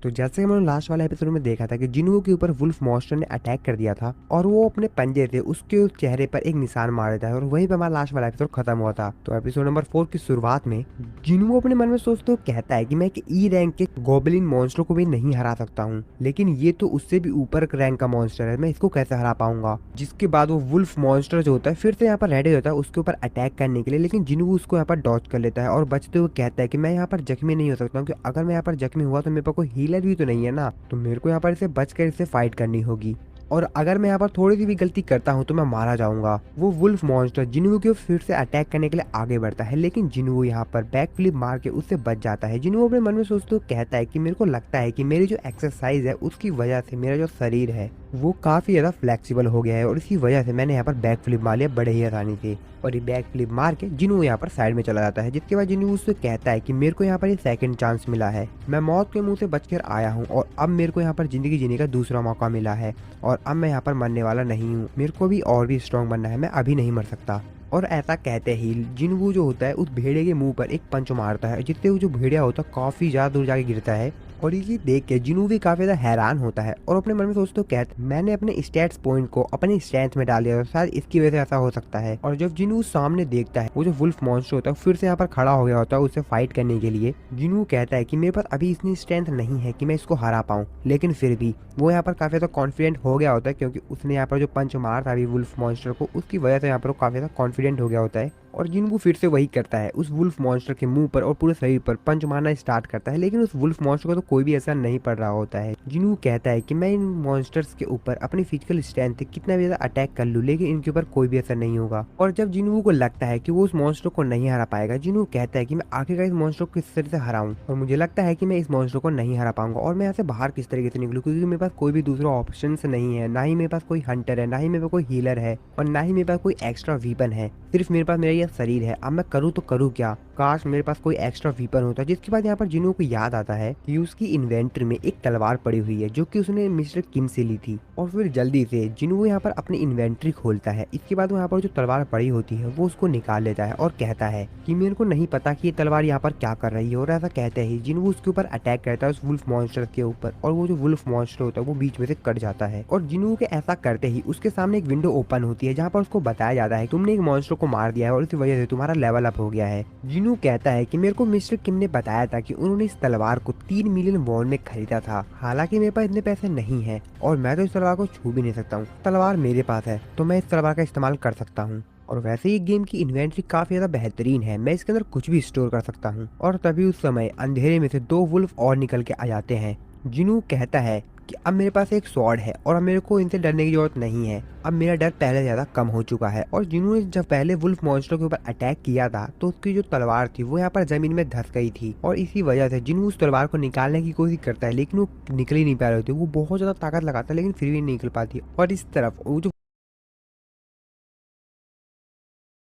तो जैसे हमने लास्ट वाला एपिसोड में देखा था कि जिनुओ के ऊपर वुल्फ मॉन्स्टर ने अटैक कर दिया था और वो अपने पंजे से उसके चेहरे पर एक निशान मार देता है और वहीं पे हमारा लास्ट वाला एपिसोड खत्म हुआ था। तो एपिसोड नंबर 4 की शुरुआत में जिनुओ अपने मन में सोचते हुए कहता है कि मैं एक ई रैंक के गोबलिन मॉन्स्टर को भी नहीं हरा सकता हूँ, लेकिन ये तो उससे भी ऊपर रैंक का मॉन्स्टर है, मैं इसको कैसे हरा पाऊंगा। जिसके बाद वो वुल्फ मॉन्स्टर जो होता है फिर से यहाँ पर रेडी होता है उसके ऊपर अटैक करने के लिए, लेकिन जिनुओ उसको यहाँ पर डॉज कर लेता है और बचते हुए कहता है कि मैं यहाँ पर जख्मी नहीं हो सकता हूँ, क्योंकि अगर मैं यहाँ पर जख्मी हुआ तो मेरे पास कोई हीलर भी तो नहीं है ना, तो मेरे को यहाँ पर इसे बचकर इससे फाइट करनी होगी और अगर मैं यहाँ पर थोड़ी सी भी गलती करता हूँ तो मैं मारा जाऊंगा। वो वुल्फ मॉन्स्टर जिनुओ के फिर से अटैक करने के लिए आगे बढ़ता है, लेकिन जिनुओ यहाँ पर बैक फ्लिप मार के उससे बच जाता है। जिनुओ अपने मन में सोचते हुए कहता है कि मेरे को लगता है कि मेरी जो एक्सरसाइज है उसकी वजह से मेरा जो शरीर है वो काफी ज्यादा फ्लेक्सिबल हो गया है और इसी वजह से मैंने यहाँ पर बैक फ्लिप मार लिया बड़े ही आसानी से। और ये बैक फ्लिप मार के जिनुओ यहाँ पर साइड में चला जाता है, जिसके बाद जिनुओ उससे कहता है कि मेरे को यहाँ पर ये सेकंड चांस मिला है, मैं मौत के मुंह से बचकर आया हूँ और अब मेरे को यहाँ पर जिंदगी जीने का दूसरा मौका मिला है और अब मैं यहाँ पर मरने वाला नहीं हूँ, मेरे को भी और भी स्ट्रॉन्ग बनना है, मैं अभी नहीं मर सकता। और ऐसा कहते ही जिनुओ जो होता है उस भेड़िए के मुंह पर एक पंच मारता है, जिससे वो जो भेड़िया होता है काफी ज्यादा दूर जाके गिरता है। और ये देख के जिनुओ भी काफी ज्यादा हैरान होता है और अपने मन में सोचते कहते मैंने अपने स्टैट्स पॉइंट को अपनी स्ट्रेंथ में डाल दिया था, शायद इसकी वजह से ऐसा हो सकता है। और जब जिनुओ सामने देखता है वो जो वुल्फ मॉन्स्टर होता है फिर से यहाँ पर खड़ा हो गया होता है उससे फाइट करने के लिए। जिनुओ कहता है कि मेरे पास अभी इतनी स्ट्रेंथ नहीं है कि मैं इसको हरा पाऊँ, लेकिन फिर भी वो यहाँ पर काफी ज्यादा कॉन्फिडेंट हो गया होता है, क्योंकि उसने यहाँ पर जो पंच मार था अभी वुल्फ मॉन्स्टर को उसकी वजह से यहाँ पर काफी ज्यादा कॉन्फिडेंट हो गया होता है। और जिनुओ फिर से वही करता है, उस वुल्फ मॉन्स्टर के मुंह पर और पूरे शरीर पर पंच मारना स्टार्ट करता है, लेकिन उस वुल्फ मॉन्स्टर को तो कोई भी असर नहीं पड़ रहा होता है। जिनुओ कहता है कि मैं इन मॉन्स्टर्स के ऊपर अपनी फिजिकल स्ट्रेंथ से कितना भी ज्यादा अटैक कर लूं, लेकिन इनके ऊपर कोई भी असर नहीं होगा। और जब जिनुओ को लगता है कि वो उस मॉन्स्टर को नहीं हरा पाएगा, जिनुओ कहता है कि मैं आखिरकार इस मॉन्स्टर को किस तरह से हराऊं, और मुझे लगता है कि मैं इस मॉन्स्टर को नहीं हरा पाऊंगा और मैं यहाँ से बाहर किस तरीके से निकलूं, क्योंकि मेरे पास कोई भी दूसरा ऑप्शन नहीं है, ना ही मेरे पास कोई हंटर है, ना ही मेरे पास कोई हीलर है और ना ही मेरे पास कोई एक्स्ट्रा वीपन है, सिर्फ मेरे पास मेरा यह शरीर है। अब मैं करूँ तो करूँ क्या, काश मेरे पास कोई एक्स्ट्रा वीपन होता। जिसके बाद यहाँ पर जिनुओ को याद आता है कि उसकी इन्वेंटरी में एक तलवार पड़ी हुई है जो कि उसने मिस्टर किम से ली थी। और फिर जल्दी से जिनुओ यहाँ पर अपनी इन्वेंटरी खोलता है, इसके बाद वो यहाँ पर जो तलवार पड़ी होती है वो उसको निकाल लेता है और कहता है कि मेरे को नहीं पता कि ये तलवार यहाँ पर क्या कर रही है। और ऐसा कहते ही जिनुओ उसके ऊपर अटैक करता है उस वुल्फ मॉन्स्टर के ऊपर, और वो जो वुल्फ मॉन्स्टर होता है वो बीच में से कट जाता है। और जिनुओ के ऐसा करते ही उसके सामने एक विंडो ओपन होती है जहाँ पर उसको बताया जाता है तुमने एक मॉन्स्टर को मार दिया है और इस वजह से तुम्हारा लेवल अप हो गया है। जिनुओ कहता है कि मेरे को मिस्टर किम ने बताया था कि उन्होंने इस तलवार को 3 मिलियन वॉन में खरीदा था, हालांकि मेरे पास इतने पैसे नहीं है और मैं तो इस तलवार को छू भी नहीं सकता हूँ, तलवार मेरे पास है तो मैं इस तलवार का इस्तेमाल कर सकता हूँ। और वैसे ही गेम की इन्वेंटरी काफी ज्यादा बेहतरीन है, मैं इसके अंदर कुछ भी स्टोर कर सकता हूँ। और तभी उस समय अंधेरे में से 2 वुल्फ और निकल के आ जाते हैं। जिनुओ कहता है कि अब मेरे पास एक स्वॉर्ड है और अब मेरे को इनसे डरने की जरूरत नहीं है, अब मेरा डर पहले ज्यादा कम हो चुका है। और जिनुओ ने जब पहले वुल्फ मॉन्स्टर के ऊपर अटैक किया था तो उसकी जो तलवार थी वो यहाँ पर जमीन में धंस गई थी, और इसी वजह से जिनुओ उस तलवार को निकालने की कोशिश करता है, लेकिन वो निकल ही नहीं पा रही थी। वो बहुत ज्यादा ताकत लगाता है लेकिन फिर भी नहीं निकल पाती। और इस तरफ वो जो